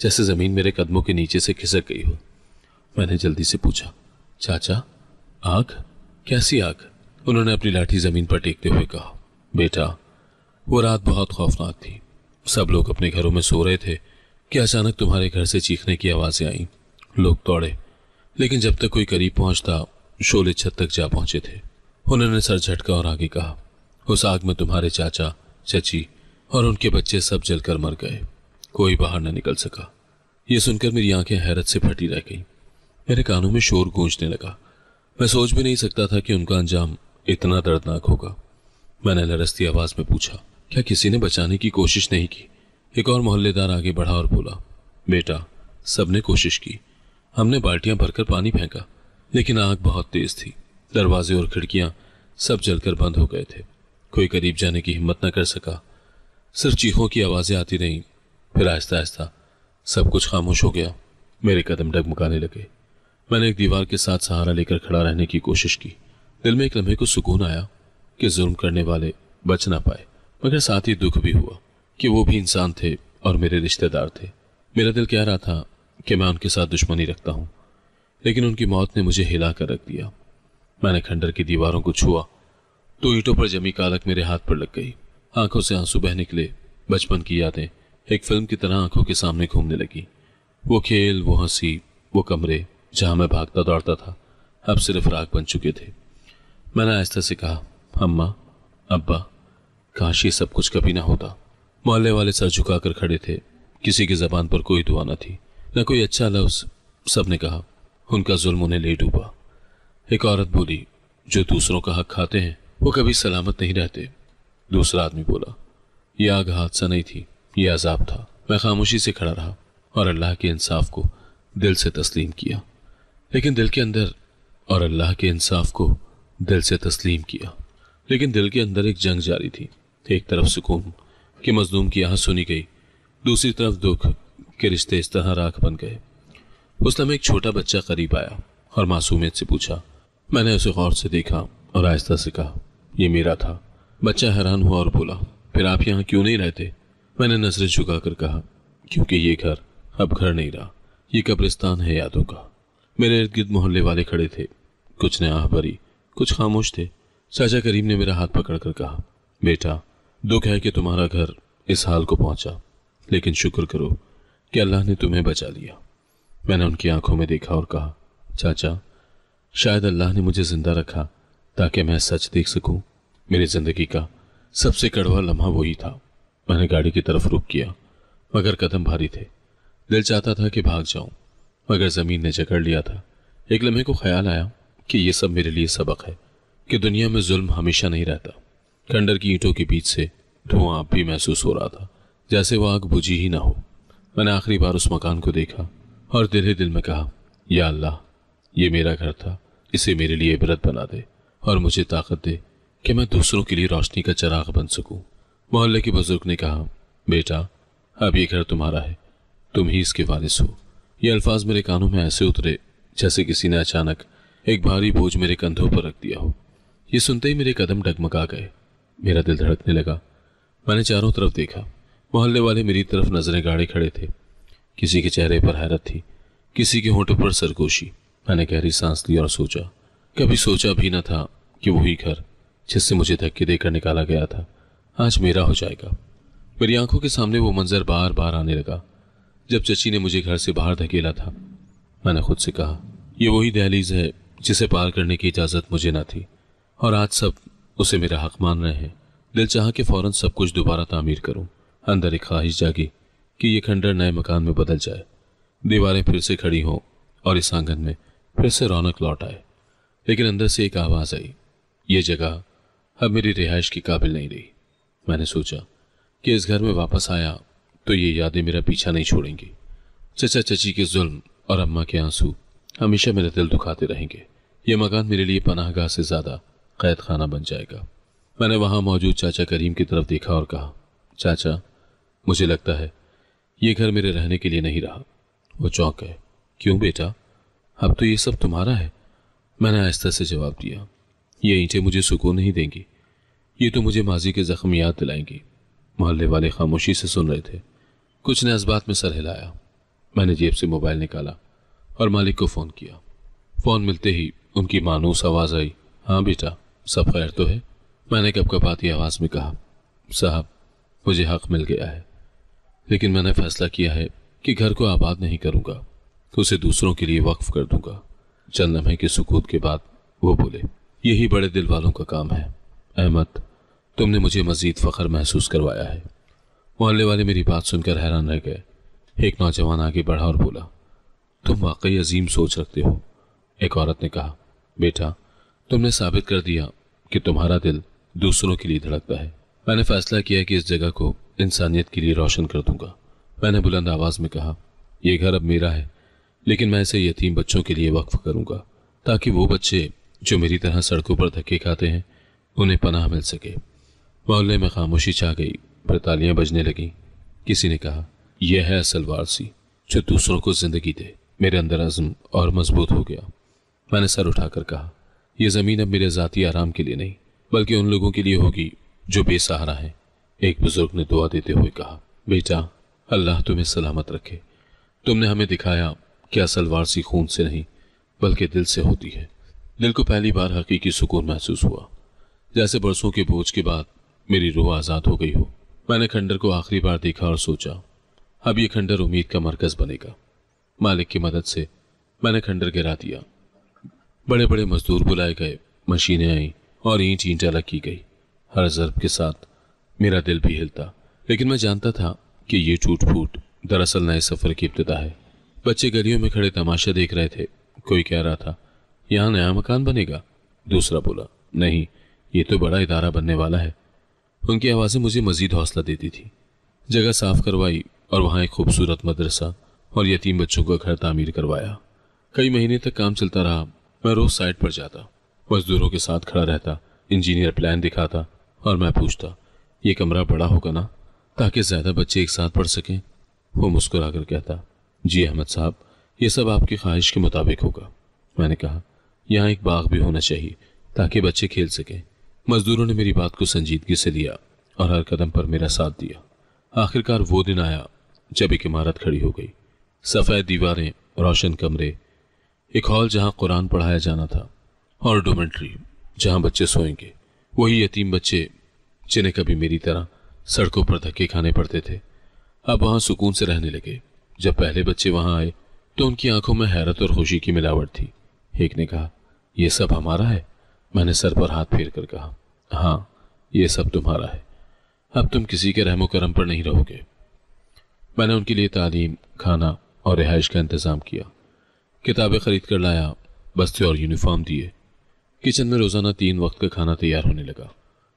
जैसे जमीन मेरे कदमों के नीचे से खिसक गई हो। मैंने जल्दी से पूछा, चाचा आग? कैसी आग? उन्होंने अपनी लाठी जमीन पर टेकते हुए कहा, बेटा वो रात बहुत खौफनाक थी। सब लोग अपने घरों में सो रहे थे कि अचानक तुम्हारे घर से चीखने की आवाजें आईं। लोग दौड़े, लेकिन जब तक कोई करीब पहुंचता शोले छत तक जा पहुंचे थे। उन्होंने सर झटका और आगे कहा, उस आग में तुम्हारे चाचा, चची और उनके बच्चे सब जलकर मर गए। कोई बाहर न निकल सका। ये सुनकर मेरी आंखें हैरत से फटी रह गईं। मेरे कानों में शोर गूंजने लगा। मैं सोच भी नहीं सकता था कि उनका अंजाम इतना दर्दनाक होगा? मैंने लरसती आवाज में पूछा। क्या किसी ने बचाने की कोशिश नहीं की? एक और मोहल्लेदार आगे बढ़ा और बोला, बेटा, सबने कोशिश की। हमने बाल्टियां भरकर पानी फेंका, लेकिन आग बहुत तेज थी। दरवाजे और खिड़कियां सब जलकर बंद हो गए थे। कोई करीब जाने की हिम्मत न कर सका। सिर्फ चीखों की आवाजें आती रहीं। फिर आहिस्ता आहिस्ता सब कुछ खामोश हो गया। मेरे कदम डगमगाने लगे। मैंने एक दीवार के साथ सहारा लेकर खड़ा रहने की कोशिश की। दिल में एक लम्हे को सुकून आया कि जुल्म करने वाले बच ना पाए, मगर साथ ही दुख भी हुआ कि वो भी इंसान थे और मेरे रिश्तेदार थे। मेरा दिल कह रहा था कि मैं उनके साथ दुश्मनी रखता हूं, लेकिन उनकी मौत ने मुझे हिला कर रख दिया। मैंने खंडर की दीवारों को छुआ तो ईंटों पर जमी कालक मेरे हाथ पर लग गई। आंखों से आंसू बह निकले। बचपन की यादें एक फिल्म की तरह आंखों के सामने घूमने लगी। वो खेल, वो हंसी, वो कमरे जहां मैं भागता दौड़ता था, अब सिर्फ राख बन चुके थे। मैंने आहिस्ता से कहा, अम्मा, अब्बा, काश ये सब कुछ कभी ना होता। मोहल्ले वाले सर झुकाकर खड़े थे। किसी की जबान पर कोई दुआ न थी, न कोई अच्छा लफ्ज। सबने कहा उनका जुल्म उन्हें ले डूबा। एक औरत बोली, जो दूसरों का हक खाते हैं वो कभी सलामत नहीं रहते। दूसरा आदमी बोला, यह आग हादसा नहीं थी, यह अजाब था। मैं खामोशी से खड़ा रहा और अल्लाह के इंसाफ को दिल से तस्लीम किया। लेकिन दिल के अंदर और अल्लाह के इंसाफ को दिल से तस्लीम किया, लेकिन दिल के अंदर एक जंग जारी थी। एक तरफ सुकून कि मजलूम की आह सुनी गई, दूसरी तरफ दुख के रिश्ते इस तरह राख बन गए। उस लम्हे एक छोटा बच्चा करीब आया और मासूमियत से पूछा। मैंने उसे गौर से देखा और आहिस्ता से कहा, यह मेरा था। बच्चा हैरान हुआ और बोला, फिर आप यहाँ क्यों नहीं रहते? मैंने नजरें झुकाकर कहा, क्योंकि ये घर अब घर नहीं रहा, ये कब्रिस्तान है यादों का। मेरे इर्द गिर्द मोहल्ले वाले खड़े थे। कुछ ने आह भरी, कुछ खामोश थे। चाचा करीम ने मेरा हाथ पकड़कर कहा, बेटा, दुख है कि तुम्हारा घर इस हाल को पहुंचा, लेकिन शुक्र करो कि अल्लाह ने तुम्हें बचा लिया। मैंने उनकी आंखों में देखा और कहा, चाचा, शायद अल्लाह ने मुझे जिंदा रखा ताकि मैं सच देख सकूं। मेरी जिंदगी का सबसे कड़वा लम्हा वही था। मैंने गाड़ी की तरफ रुख किया, मगर कदम भारी थे। दिल चाहता था कि भाग जाऊं, मगर जमीन ने जकड़ लिया था। एक लम्हे को ख्याल आया कि यह सब मेरे लिए सबक है कि दुनिया में जुल्म हमेशा नहीं रहता। खंडर की ईंटों के बीच से धुआं अब भी महसूस हो रहा था, जैसे वो आग बुझी ही ना हो। मैंने आखिरी बार उस मकान को देखा और दिल ही दिल में कहा, या अल्लाह, ये मेरा घर था, इसे मेरे लिए इबरत बना दे और मुझे ताकत दे कि मैं दूसरों के लिए रोशनी का चिराग बन सकूं। मोहल्ले के बुजुर्ग ने कहा, बेटा, अब ये घर तुम्हारा है, तुम ही इसके वारिस हो। ये अल्फाज मेरे कानों में ऐसे उतरे जैसे किसी ने अचानक एक भारी बोझ मेरे कंधों पर रख दिया हो। ये सुनते ही मेरे कदम डगमगा गए। मेरा दिल धड़कने लगा। मैंने चारों तरफ देखा। मोहल्ले वाले मेरी तरफ नजरें गाड़े खड़े थे। किसी के चेहरे पर हैरत थी, किसी के होंठों पर सरगोशी। मैंने गहरी सांस ली और सोचा, कभी सोचा भी न था कि वही घर जिससे मुझे धक्के देकर निकाला गया था आज मेरा हो जाएगा। मेरी आंखों के सामने वो मंजर बार बार आने लगा जब चची ने मुझे घर से बाहर धकेला था। मैंने खुद से कहा, ये वही दहलीज है जिसे पार करने की इजाजत मुझे न थी, और आज सब उसे मेरा हक मान रहे हैं। दिल चाहा कि फौरन सब कुछ दोबारा तामीर करूं। अंदर एक ख्वाहिश जागी कि ये खंडर नए मकान में बदल जाए, दीवारें फिर से खड़ी हों और इस आंगन में फिर से रौनक लौट आए। लेकिन अंदर से एक आवाज आई, ये जगह अब मेरी रिहाइश की काबिल नहीं रही। मैंने सोचा कि इस घर में वापस आया तो ये यादें मेरा पीछा नहीं छोड़ेंगी। चचा चची के जुल्म और अम्मा के आंसू हमेशा मेरा दिल दुखाते रहेंगे। ये मकान मेरे लिए पनाहगाह से ज्यादा कैद खाना बन जाएगा। मैंने वहां मौजूद चाचा करीम की तरफ देखा और कहा, चाचा, मुझे लगता है ये घर मेरे रहने के लिए नहीं रहा। वो चौंक गए। क्यों बेटा, अब तो ये सब तुम्हारा है। मैंने आहिस्ता से जवाब दिया, ये ईंटें मुझे सुकून नहीं देंगी, ये तो मुझे माजी के जख्म याद दिलाएंगी। मोहल्ले वाले खामोशी से सुन रहे थे। कुछ ने इस बात में सर हिलाया। मैंने जेब से मोबाइल निकाला और मालिक को फ़ोन किया। फ़ोन मिलते ही उनकी मानूस आवाज़ आई, हाँ बेटा, सब खैर तो है? मैंने कपकपाती आवाज़ में कहा, साहब, मुझे हक मिल गया है, लेकिन मैंने फैसला किया है कि घर को आबाद नहीं करूँगा, उसे दूसरों के लिए वक्फ कर दूंगा। चंद लम्हे के सुकूत के बाद वो बोले, यही बड़े दिल वालों का काम है। अहमद, तुमने मुझे मजीद फ़ख्र महसूस करवाया है। मोहल्ले वाले मेरी बात सुनकर हैरान रह गए। एक नौजवान आगे बढ़ा और बोला, तुम वाकई अजीम सोच रखते हो। एक औरत ने कहा, बेटा, तुमने साबित कर दिया कि तुम्हारा दिल दूसरों के लिए धड़कता है। मैंने फैसला किया कि इस जगह को इंसानियत के लिए रोशन कर दूंगा। मैंने बुलंद आवाज में कहा, यह घर अब मेरा है, लेकिन मैं इसे यतीम बच्चों के लिए वक्फ करूंगा, ताकि वो बच्चे जो मेरी तरह सड़कों पर धक्के खाते हैं उन्हें पनाह मिल सके। मोहल्ले में खामोशी छा गई, पर तालियां बजने लगी। किसी ने कहा, यह है असल वारसी जो दूसरों को जिंदगी दे। मेरे अंदर अज़्म और मजबूत हो गया। मैंने सर उठाकर कहा, यह जमीन अब मेरे जाती आराम के लिए नहीं, बल्कि उन लोगों के लिए होगी जो बेसहारा हैं। एक बुजुर्ग ने दुआ देते हुए कहा, बेटा, अल्लाह तुम्हें सलामत रखे। तुमने हमें दिखाया कि असल वारसी खून से नहीं बल्कि दिल से होती है। दिल को पहली बार हकीकी सुकून महसूस हुआ, जैसे बरसों के बोझ के बाद मेरी रूह आजाद हो गई हो। मैंने खंडर को आखिरी बार देखा और सोचा, अब ये खंडर उम्मीद का मरकज बनेगा। मालिक की मदद से मैंने खंडर गिरा दिया। बड़े बड़े मजदूर बुलाए गए, मशीनें आई और ईंट ईंट अलग की गई। हर ज़र्ब के साथ मेरा दिल भी हिलता, लेकिन मैं जानता था कि ये टूट फूट दरअसल नए सफर की इब्तिदा है। बच्चे गलियों में खड़े तमाशा देख रहे थे। कोई कह रहा था, यहाँ नया मकान बनेगा। दूसरा बोला, नहीं, ये तो बड़ा इदारा बनने वाला है। उनकी आवाज़ें मुझे मजीद हौसला देती थी। जगह साफ करवाई और वहाँ एक खूबसूरत मदरसा और यतीम बच्चों का घर तामीर करवाया। कई महीने तक काम चलता रहा। मैं रोज साइट पर जाता, मजदूरों के साथ खड़ा रहता, इंजीनियर प्लान दिखाता और मैं पूछता, ये कमरा बड़ा होगा ना, ताकि ज्यादा बच्चे एक साथ पढ़ सकें। वो मुस्कुरा कर कहता, जी अहमद साहब, ये सब आपकी ख्वाहिश के मुताबिक होगा। मैंने कहा, यहाँ एक बाग भी होना चाहिए ताकि बच्चे खेल सकें। मजदूरों ने मेरी बात को संजीदगी से लिया और हर कदम पर मेरा साथ दिया। आखिरकार वो दिन आया जब एक इमारत खड़ी हो गई। सफ़ेद दीवारें, रोशन कमरे, एक हॉल जहाँ कुरान पढ़ाया जाना था और डोमेंट्री जहाँ बच्चे सोएंगे। वही यतीम बच्चे जिन्हें कभी मेरी तरह सड़कों पर धक्के खाने पड़ते थे, अब वहाँ सुकून से रहने लगे। जब पहले बच्चे वहाँ आए तो उनकी आंखों में हैरत और खुशी की मिलावट थी। एक ने कहा, यह सब हमारा है। मैंने सर पर हाथ फेर कर कहा, हाँ, ये सब तुम्हारा है। अब तुम किसी के रहमो करम पर नहीं रहोगे। मैंने उनके लिए तालीम, खाना और रिहाइश का इंतज़ाम किया। किताबें खरीद कर लाया, बस्ते और यूनिफॉर्म दिए। किचन में रोज़ाना 3 वक्त का खाना तैयार होने लगा।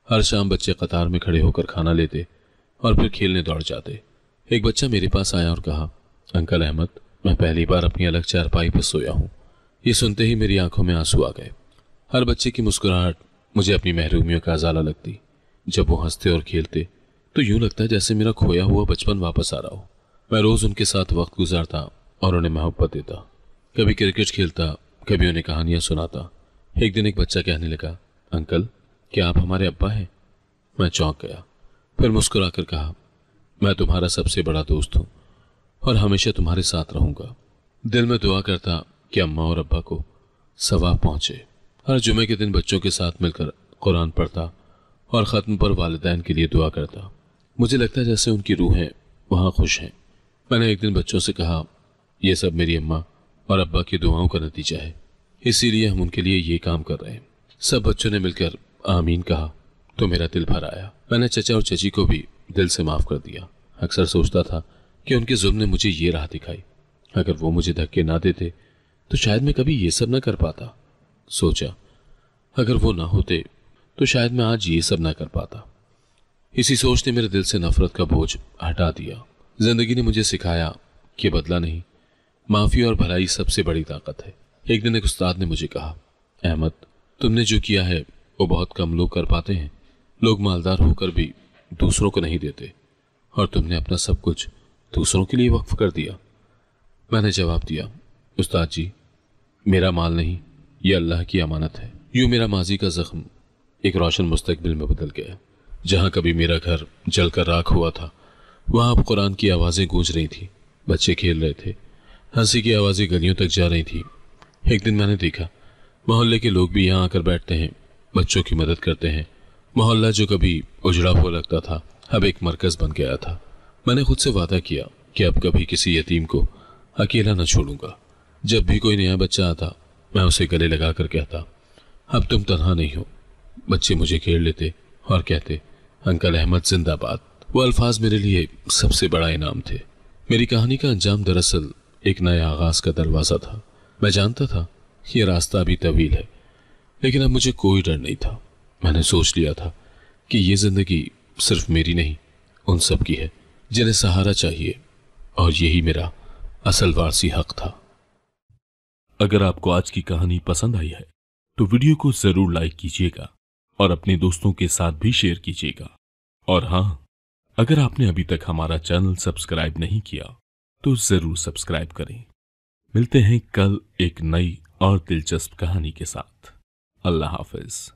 हर शाम बच्चे कतार में खड़े होकर खाना लेते और फिर खेलने दौड़ जाते। एक बच्चा मेरे पास आया और कहा, अंकल अहमद, मैं पहली बार अपनी अलग चारपाई पर सोया हूँ। ये सुनते ही मेरी आंखों में आंसू आ गए। हर बच्चे की मुस्कुराहट मुझे अपनी महरूमियों का अजाला लगती। जब वो हंसते और खेलते तो यूं लगता है जैसे मेरा खोया हुआ बचपन वापस आ रहा हो। मैं रोज उनके साथ वक्त गुजारता और उन्हें मोहब्बत देता। कभी क्रिकेट खेलता, कभी उन्हें कहानियां सुनाता। एक दिन एक बच्चा कहने लगा, अंकल, क्या आप हमारे अब्बा हैं? मैं चौंक गया, फिर मुस्कुराकर कहा, मैं तुम्हारा सबसे बड़ा दोस्त हूं और हमेशा तुम्हारे साथ रहूंगा। दिल में दुआ करता कि अम्मा और अब्बा को सवाब पहुंचे। हर जुमे के दिन बच्चों के साथ मिलकर कुरान पढ़ता और ख़त्म पर वालिदैन के लिए दुआ करता। मुझे लगता है जैसे उनकी रूहें वहाँ खुश हैं। मैंने एक दिन बच्चों से कहा, यह सब मेरी अम्मा और अब्बा की दुआओं का नतीजा है, इसीलिए हम उनके लिए ये काम कर रहे हैं। सब बच्चों ने मिलकर आमीन कहा तो मेरा दिल भर आया। मैंने चचा और चची को भी दिल से माफ़ कर दिया। अक्सर सोचता था कि उनके जुल्म ने मुझे ये राह दिखाई। अगर वो मुझे धक्के ना देते तो शायद मैं कभी ये सब ना कर पाता। सोचा, अगर वो ना होते तो शायद मैं आज ये सब ना कर पाता। इसी सोच ने मेरे दिल से नफरत का बोझ हटा दिया। जिंदगी ने मुझे सिखाया कि बदला नहीं, माफ़ी और भलाई सबसे बड़ी ताकत है। एक दिन एक उस्ताद ने मुझे कहा, अहमद, तुमने जो किया है वो बहुत कम लोग कर पाते हैं। लोग मालदार होकर भी दूसरों को नहीं देते, और तुमने अपना सब कुछ दूसरों के लिए वक्फ कर दिया। मैंने जवाब दिया, उस्ताद जी, मेरा माल नहीं, ये अल्लाह की अमानत है। यूं मेरा माजी का जख्म एक रोशन मुस्तकबिल में बदल गया। जहां कभी मेरा घर जलकर राख हुआ था, वहां अब कुरान की आवाज़ें गूंज रही थी। बच्चे खेल रहे थे, हंसी की आवाज़ें गलियों तक जा रही थी। एक दिन मैंने देखा, मोहल्ले के लोग भी यहाँ आकर बैठते हैं, बच्चों की मदद करते हैं। मोहल्ला जो कभी उजड़ा हुआ लगता था, अब एक मरकज बन गया था। मैंने खुद से वादा किया कि अब कभी किसी यतीम को अकेला न छोड़ूंगा। जब भी कोई नया बच्चा आता, मैं उसे गले लगाकर कहता, अब तुम तन्हा नहीं हो। बच्चे मुझे घेर लेते और कहते, अंकल अहमद जिंदाबाद। वो अल्फाज मेरे लिए सबसे बड़ा इनाम थे। मेरी कहानी का अंजाम दरअसल एक नए आगाज का दरवाजा था। मैं जानता था ये रास्ता अभी तवील है, लेकिन अब मुझे कोई डर नहीं था। मैंने सोच लिया था कि ये जिंदगी सिर्फ मेरी नहीं, उन सब की है जिन्हें सहारा चाहिए, और यही मेरा असल वारसी हक था। अगर आपको आज की कहानी पसंद आई है तो वीडियो को जरूर लाइक कीजिएगा और अपने दोस्तों के साथ भी शेयर कीजिएगा। और हां, अगर आपने अभी तक हमारा चैनल सब्सक्राइब नहीं किया तो जरूर सब्सक्राइब करें। मिलते हैं कल एक नई और दिलचस्प कहानी के साथ। अल्लाह हाफिज।